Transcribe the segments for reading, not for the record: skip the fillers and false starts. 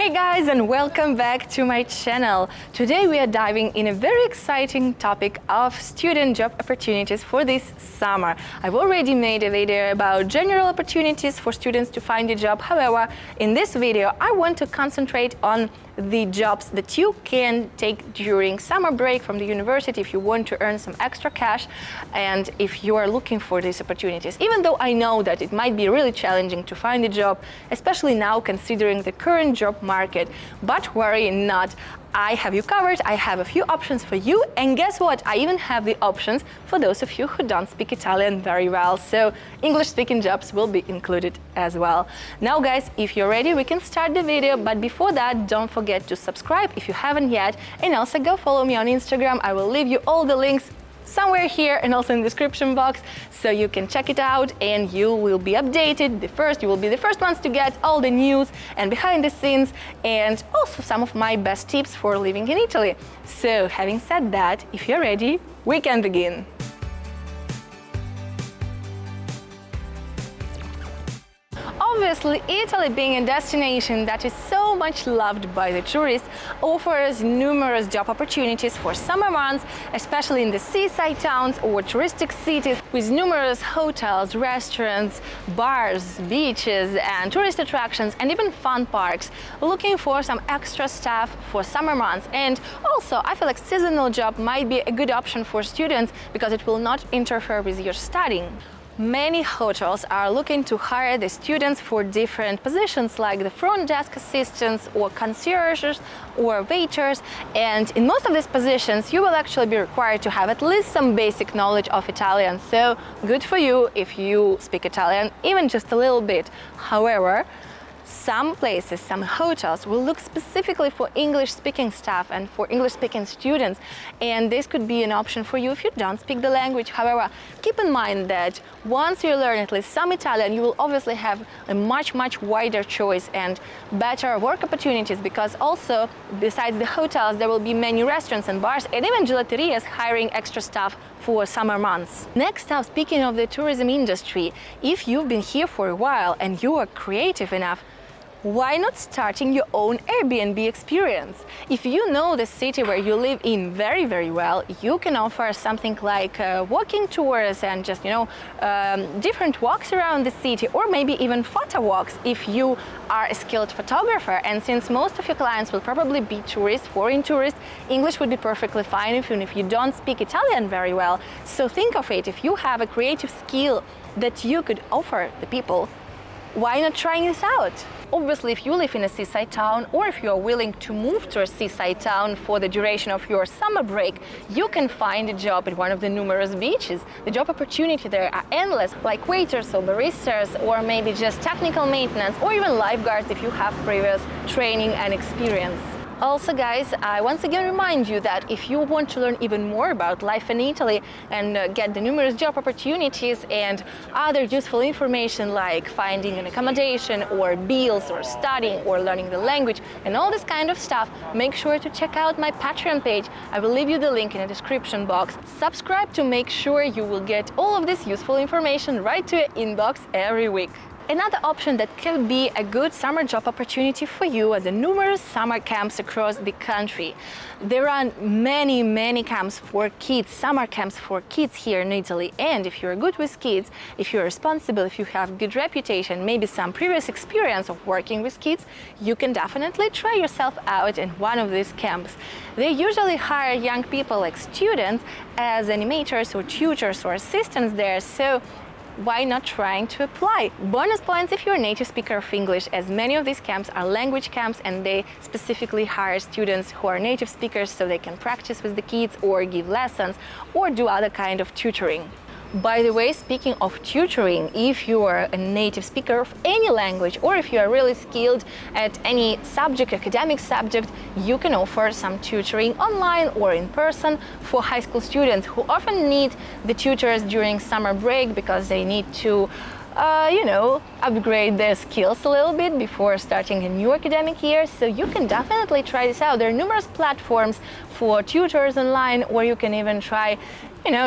Hey guys, and welcome back to my channel. Today we are diving in a very exciting topic of student job opportunities for this summer. I've already made a video about general opportunities for students to find a job. However, in this video I want to concentrate on the jobs that you can take during summer break from the university if you want to earn some extra cash and if you are looking for these opportunities. Even though I know that it might be really challenging to find a job, especially now considering the current job market, but worry not. I have you covered. I have a few options for you, and guess what? I even have the options for those of you who don't speak Italian very well, so English-speaking jobs will be included as well. Now guys, if you're ready, we can start the video, but before that, don't forget to subscribe if you haven't yet, and also go follow me on Instagram. I will leave you all the links somewhere here and also in the description box, so you can check it out and you will be updated. You will be the first ones to get all the news and behind the scenes and also some of my best tips for living in Italy. So having said that, if you're ready, we can begin. Obviously, Italy, being a destination that is so much loved by the tourists, offers numerous job opportunities for summer months, especially in the seaside towns or touristic cities with numerous hotels, restaurants, bars, beaches and tourist attractions and even fun parks, looking for some extra staff for summer months. And also, I feel like seasonal job might be a good option for students because it will not interfere with your studying. Many hotels are looking to hire the students for different positions like the front desk assistants or concierges or waiters, and in most of these positions you will actually be required to have at least some basic knowledge of Italian, so good for you if you speak Italian, even just a little bit. However, some places, some hotels will look specifically for English-speaking staff and for English-speaking students, and this could be an option for you if you don't speak the language. However, keep in mind that once you learn at least some Italian, you will obviously have a much wider choice and better work opportunities, because also, besides the hotels, there will be many restaurants and bars and even gelaterias hiring extra staff for summer months. Next up, speaking of the tourism industry, if you've been here for a while and you are creative enough, why not starting your own Airbnb experience? If you know the city where you live in very well, you can offer something like walking tours and just, different walks around the city, or maybe even photo walks if you are a skilled photographer. And since most of your clients will probably be tourists, foreign tourists, English would be perfectly fine even if you don't speak Italian very well. So think of it, if you have a creative skill that you could offer the people, why not trying this out? Obviously, if you live in a seaside town or if you are willing to move to a seaside town for the duration of your summer break, you can find a job at one of the numerous beaches. The job opportunities there are endless, like waiters or baristas, or maybe just technical maintenance, or even lifeguards if you have previous training and experience. Also guys, I once again remind you that if you want to learn even more about life in Italy and get the numerous job opportunities and other useful information like finding an accommodation or bills or studying or learning the language and all this kind of stuff, make sure to check out my Patreon page. I will leave you the link in the description box. Subscribe to make sure you will get all of this useful information right to your inbox every week. Another option that could be a good summer job opportunity for you are the numerous summer camps across the country. There are many camps for kids, summer camps for kids here in Italy, and if you're good with kids, if you're responsible, if you have good reputation, maybe some previous experience of working with kids, you can definitely try yourself out in one of these camps. They usually hire young people like students as animators or tutors or assistants there, so why not trying to apply? Bonus points if you're a native speaker of English, as many of these camps are language camps and they specifically hire students who are native speakers so they can practice with the kids or give lessons or do other kind of tutoring. By the way, speaking of tutoring, if you are a native speaker of any language or if you are really skilled at any subject, academic subject, you can offer some tutoring online or in person for high school students who often need the tutors during summer break because they need to upgrade their skills a little bit before starting a new academic year. So you can definitely try this out. There are numerous platforms for tutors online, or you can even try,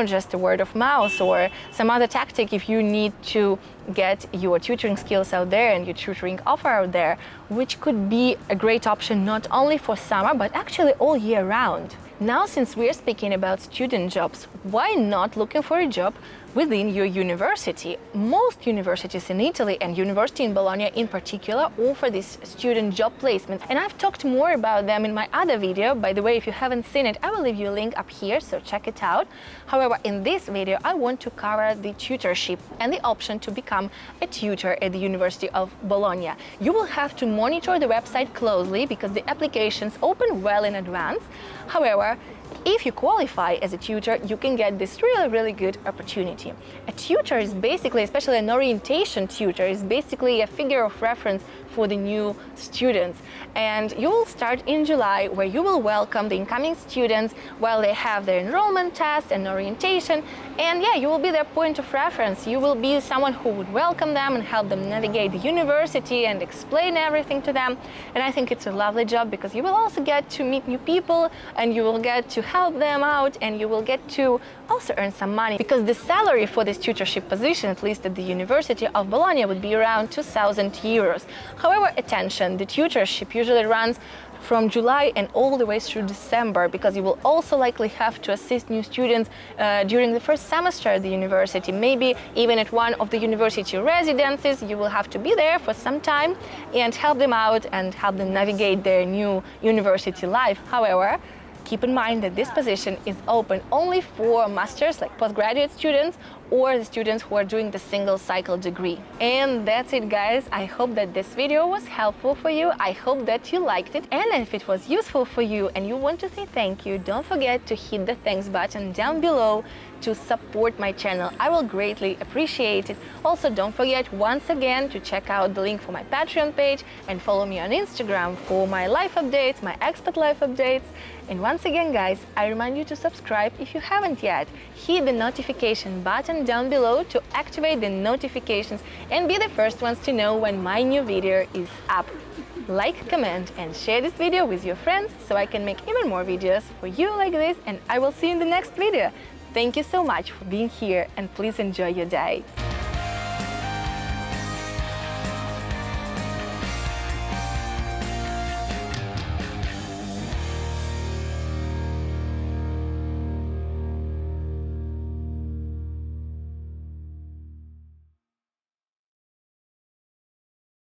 just a word of mouth or some other tactic if you need to get your tutoring skills out there and your tutoring offer out there, which could be a great option not only for summer, but actually all year round. Now, since we're speaking about student jobs, why not looking for a job within your university? Most universities in Italy, and University in Bologna in particular, offer these student job placements. And I've talked more about them in my other video. By the way, if you haven't seen it, I will leave you a link up here, so check it out. However, in this video, I want to cover the tutorship and the option to become a tutor at the University of Bologna. You will have to monitor the website closely because the applications open well in advance. However, if you qualify as a tutor, you can get this really good opportunity. A tutor is basically, especially an orientation tutor, is basically a figure of reference for the new students. And you will start in July, where you will welcome the incoming students while they have their enrollment test and orientation. And yeah, you will be their point of reference. You will be someone who would welcome them and help them navigate the university and explain everything to them. And I think it's a lovely job because you will also get to meet new people and you will get to help them out, and you will get to also earn some money, because the salary for this tutorship position, at least at the University of Bologna, would be around 2,000 euros. However, attention, the tutorship usually runs from July and all the way through December, because you will also likely have to assist new students during the first semester at the university. Maybe even at one of the university residences, you will have to be there for some time and help them out and help them navigate their new university life. However, keep in mind that this position is open only for masters, like postgraduate students, or the students who are doing the single cycle degree. And that's it, guys. I hope that this video was helpful for you. I hope that you liked it. And if it was useful for you and you want to say thank you, don't forget to hit the thanks button down below to support my channel. I will greatly appreciate it. Also, don't forget once again to check out the link for my Patreon page and follow me on Instagram for my life updates, my expat life updates. And once again, guys, I remind you to subscribe if you haven't yet. Hit the notification button down below to activate the notifications and be the first ones to know when my new video is up. Like, comment and share this video with your friends so I can make even more videos for you like this, and I will see you in the next video. Thank you so much for being here, and please enjoy your day.